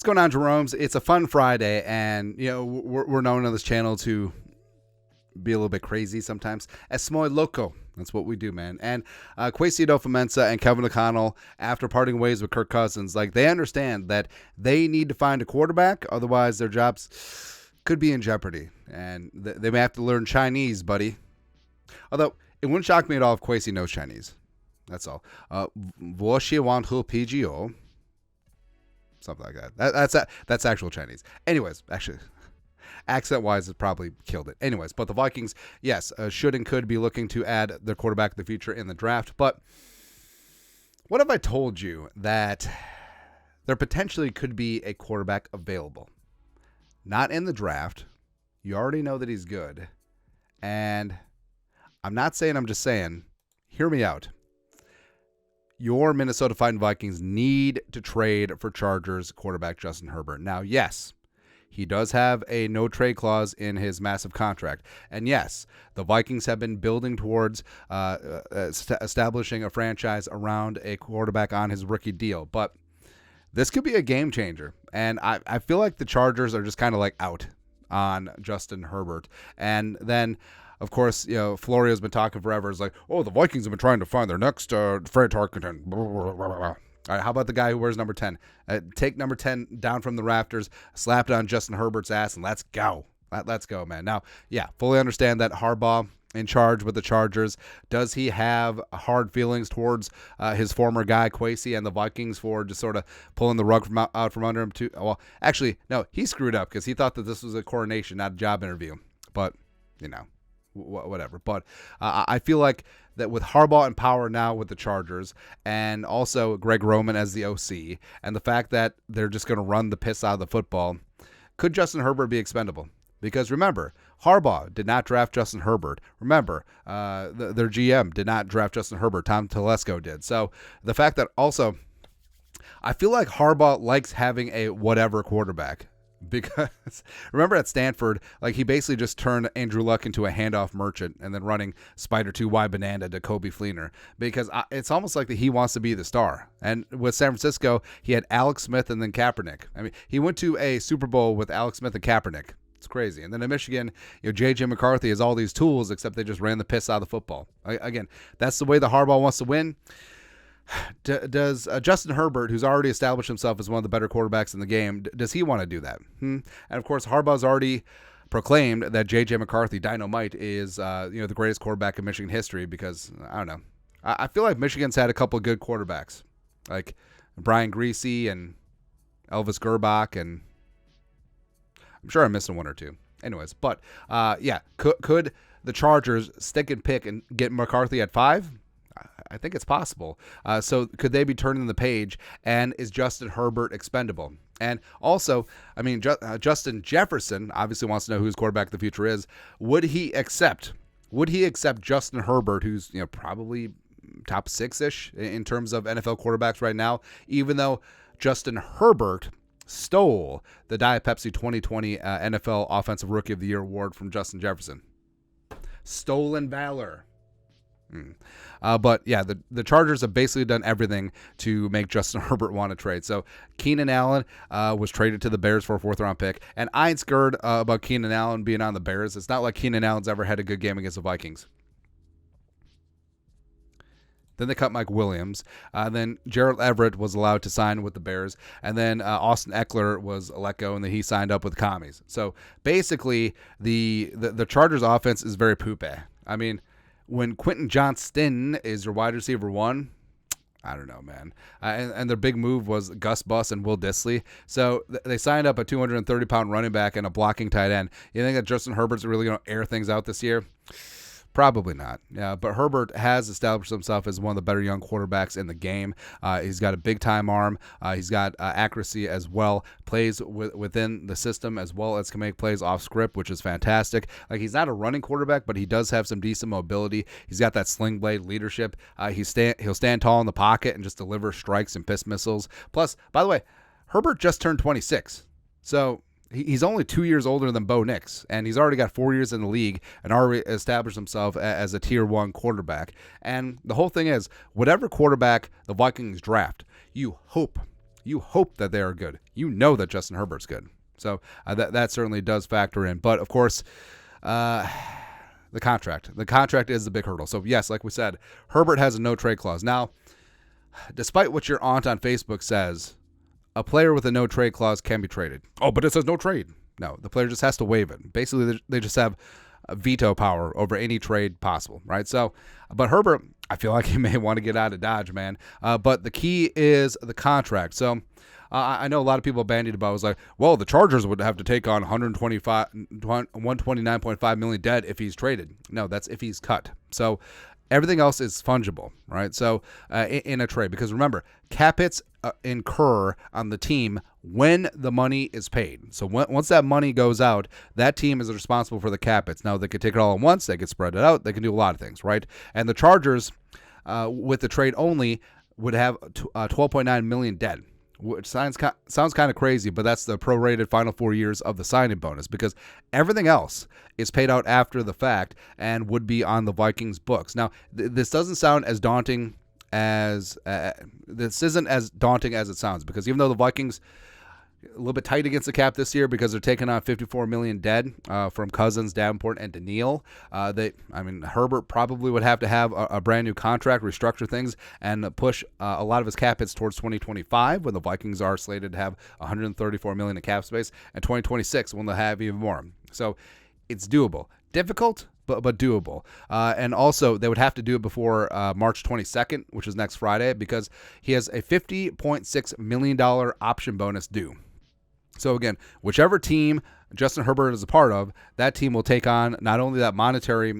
going on, Jerome's? It's a fun Friday, and we're known on this channel to be a little bit crazy sometimes. Es muy loco. That's what we do, man. And Kwesi Adofo-Mensah and Kevin O'Connell, after parting ways with Kirk Cousins, they understand that they need to find a quarterback, otherwise their jobs could be in jeopardy, and they may have to learn Chinese, buddy. Although it wouldn't shock me at all if Kwesi knows Chinese. That's all. Wo xi wan hu PGO. Something like that. That's actual Chinese. Anyways, actually, accent-wise, it probably killed it. Anyways, but the Vikings, yes, should and could be looking to add their quarterback of the future in the draft. But what if I told you that there potentially could be a quarterback available? Not in the draft. You already know that he's good. And I'm not saying, I'm just saying, hear me out. Your Minnesota Vikings need to trade for Chargers quarterback Justin Herbert. Now, yes, he does have a no-trade clause in his massive contract. And yes, the Vikings have been building towards establishing a franchise around a quarterback on his rookie deal. But this could be a game changer. And I feel like the Chargers are just kind of like out on Justin Herbert. And then, of course, Florio's been talking forever. It's like, oh, the Vikings have been trying to find their next Fred Tarkenton. All right, how about the guy who wears number 10? Take number 10 down from the rafters, slap it on Justin Herbert's ass, and let's go. Let's go, man. Now, yeah, fully understand that Harbaugh in charge with the Chargers. Does he have hard feelings towards his former guy, Kwesi, and the Vikings for just sort of pulling the rug out from under him? Too? Well, actually, no, he screwed up because he thought that this was a coronation, not a job interview. But, whatever. But I feel like that with Harbaugh in power now with the Chargers, and also Greg Roman as the OC, and the fact that they're just going to run the piss out of the football, could Justin Herbert be expendable? Because remember, Harbaugh did not draft Justin Herbert. Remember, their GM did not draft Justin Herbert. Tom Telesco did. So the fact that also, I feel like Harbaugh likes having a whatever quarterback. Because remember at Stanford, he basically just turned Andrew Luck into a handoff merchant and then running Spider 2Y Banana to Kobe Fleener, because it's almost like that he wants to be the star. And with San Francisco, he had Alex Smith and then Kaepernick. I mean, he went to a Super Bowl with Alex Smith and Kaepernick. It's crazy. And then in Michigan, JJ McCarthy has all these tools, except they just ran the piss out of the football. Again, that's the way the Harbaugh wants to win. Does Justin Herbert, who's already established himself as one of the better quarterbacks in the game, does he want to do that? And of course, Harbaugh's already proclaimed that JJ McCarthy, Dynamite, is the greatest quarterback in Michigan history, because I don't know. I feel like Michigan's had a couple of good quarterbacks, like Brian Griese and Elvis Gerbach, and I'm sure I'm missing one or two. Anyways, but could the Chargers stick and pick and get McCarthy at 5? I think it's possible. So could they be turning the page, and is Justin Herbert expendable? And also, I mean, Justin Jefferson obviously wants to know who his quarterback of the future is. Would he accept Justin Herbert, who's probably top 6-ish in terms of NFL quarterbacks right now, even though Justin Herbert stole the Diet Pepsi 2020 NFL Offensive Rookie of the Year award from Justin Jefferson? Stolen valor. But yeah, the Chargers have basically done everything to make Justin Herbert want to trade. So Keenan Allen was traded to the Bears for a 4th-round pick, and I ain't scared about Keenan Allen being on the Bears. It's not like Keenan Allen's ever had a good game against the Vikings. Then they cut Mike Williams. Then Gerald Everett was allowed to sign with the Bears. And then Austin Eckler was let go, and then he signed up with the Commies. So basically, the Chargers offense is very poopy. I mean, when Quentin Johnston is your wide receiver 1, I don't know, man. And their big move was Gus Bus and Will Dissly. So they signed up a 230-pound running back and a blocking tight end. You think that Justin Herbert's really going to air things out this year? Probably not. Yeah, but Herbert has established himself as one of the better young quarterbacks in the game. He's got a big-time arm. He's got accuracy as well. Plays within the system as well as can make plays off script, which is fantastic. He's not a running quarterback, but he does have some decent mobility. He's got that sling blade leadership. He'll stand tall in the pocket and just deliver strikes and piss missiles. Plus, by the way, Herbert just turned 26. So he's only 2 years older than Bo Nix, and he's already got 4 years in the league and already established himself as a tier 1 quarterback. And the whole thing is, whatever quarterback the Vikings draft, you hope You hope that they are good. You know that Justin Herbert's good. So that certainly does factor in. But, of course, the contract. The contract is the big hurdle. So, yes, like we said, Herbert has a no-trade clause. Now, despite what your aunt on Facebook says, a player with a no-trade clause can be traded. Oh, but it says no trade. No, the player just has to waive it. Basically, they just have veto power over any trade possible, right? So, but Herbert, I feel like he may want to get out of Dodge, man. But the key is the contract. So, I know a lot of people bandied about it. Was like, well, the Chargers would have to take on $129.5 million debt if he's traded. No, that's if he's cut. So, everything else is fungible, right? So, in a trade, because remember, cap hits incur on the team when the money is paid. So once that money goes out, that team is responsible for the cap hits. Now, they could take it all at once. They could spread it out. They can do a lot of things, right? And the Chargers, with the trade only, would have $12.9 million dead, which sounds kind of crazy, but that's the prorated final 4 years of the signing bonus, because everything else is paid out after the fact and would be on the Vikings books. Now, this doesn't sound as daunting as this isn't as daunting as it sounds, because even though the Vikings a little bit tight against the cap this year because they're taking on $54 million dead from Cousins, Davenport, and Daniil. Herbert probably would have to have a brand new contract, restructure things, and push a lot of his cap hits towards 2025, when the Vikings are slated to have $134 million in cap space, and 2026 when they'll have even more. So it's doable. Difficult, but doable. And also, they would have to do it before March 22nd, which is next Friday, because he has a $50.6 million option bonus due. So again, whichever team Justin Herbert is a part of, that team will take on not only that monetary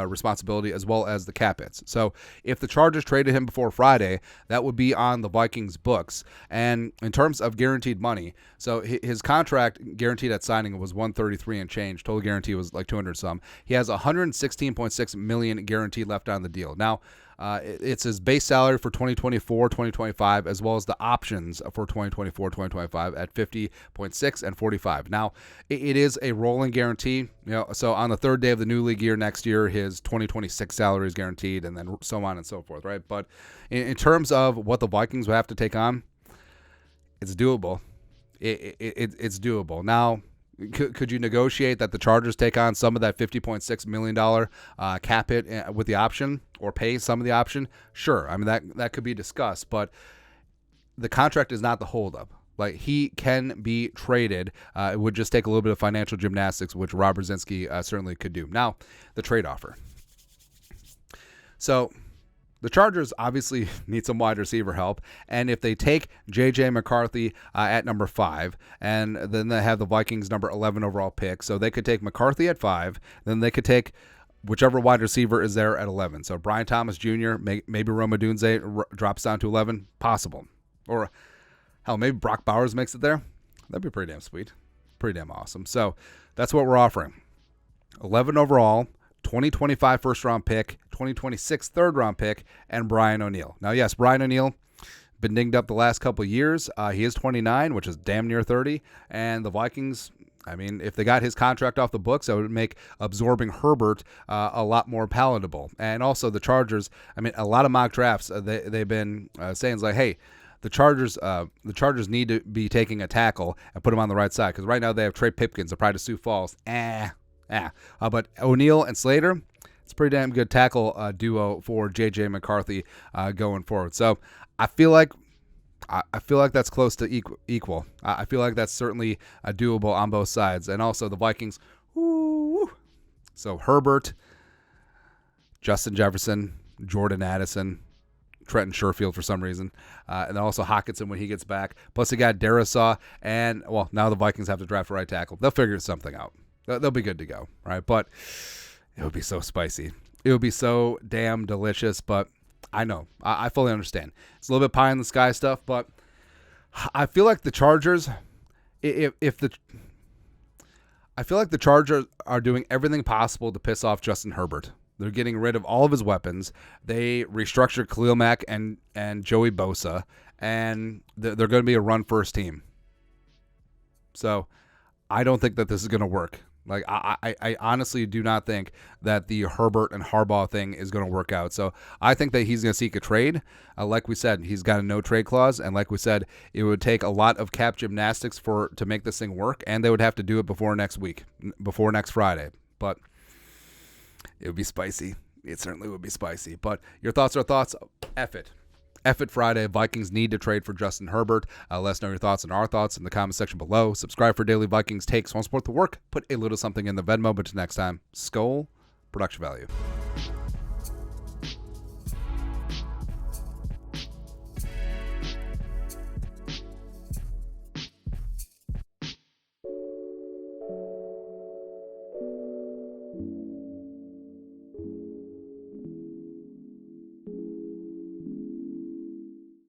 responsibility as well as the cap hits. So if the Chargers traded him before Friday, that would be on the Vikings books. And in terms of guaranteed money, so his contract guaranteed at signing was $133 and change. Total guarantee was like $200 some. He has $116.6 million guaranteed left on the deal. Now, it's his base salary for 2024, 2025, as well as the options for 2024, 2025 at 50.6 and 45. Now, it is a rolling guarantee. So on the third day of the new league year next year, his 2026 salary is guaranteed, and then so on and so forth, right? But in terms of what the Vikings would have to take on, it's doable. It's doable. Now, could you negotiate that the Chargers take on some of that $50.6 million cap hit with the option, or pay some of the option? Sure. I mean, that could be discussed, but the contract is not the holdup. Like, he can be traded. It would just take a little bit of financial gymnastics, which Rob Brzezinski certainly could do. Now, the trade offer. So the Chargers obviously need some wide receiver help, and if they take J.J. McCarthy at number 5, and then they have the Vikings number 11 overall pick, so they could take McCarthy at 5, then they could take whichever wide receiver is there at 11. So Brian Thomas Jr., maybe Rome Odunze drops down to 11, possible. Or, hell, maybe Brock Bowers makes it there. That'd be pretty damn sweet. Pretty damn awesome. So that's what we're offering. 11 overall, 2025 first-round pick, 2026 third-round pick, and Brian O'Neill. Now, yes, Brian O'Neill been dinged up the last couple of years. He is 29, which is damn near 30. And the Vikings, I mean, if they got his contract off the books, that would make absorbing Herbert a lot more palatable. And also the Chargers, I mean, a lot of mock drafts, they've been saying, like, hey, the Chargers need to be taking a tackle and put him on the right side, because right now they have Trey Pipkins, the pride of Sioux Falls. But O'Neill and Slater, it's a pretty damn good tackle duo for J.J. McCarthy going forward. So I feel like that's close to equal. I feel like that's certainly doable on both sides. And also the Vikings, so Herbert, Justin Jefferson, Jordan Addison, Trenton Sherfield for some reason, and then also Hockenson when he gets back. Plus they got Darisaw, and, well, now the Vikings have to draft a right tackle. They'll figure something out. They'll be good to go, right? But it would be so spicy. It would be so damn delicious, but I know. I fully understand. It's a little bit pie in the sky stuff, but I feel like the Chargers, I feel like the Chargers are doing everything possible to piss off Justin Herbert. They're getting rid of all of his weapons. They restructured Khalil Mack and Joey Bosa, and they're going to be a run-first team. So I don't think that this is going to work. Like, I honestly do not think that the Herbert and Harbaugh thing is going to work out. So I think that he's going to seek a trade. Like we said, he's got a no trade clause, and like we said, it would take a lot of cap gymnastics to make this thing work, and they would have to do it before next Friday. But it would be spicy. It certainly would be spicy. But your thoughts are thoughts. F it Friday. Vikings need to trade for Justin Herbert. Let us know your thoughts and our thoughts in the comment section below. Subscribe for daily Vikings takes. Want to support the work? Put a little something in the Venmo. But until next time, Skol, production value.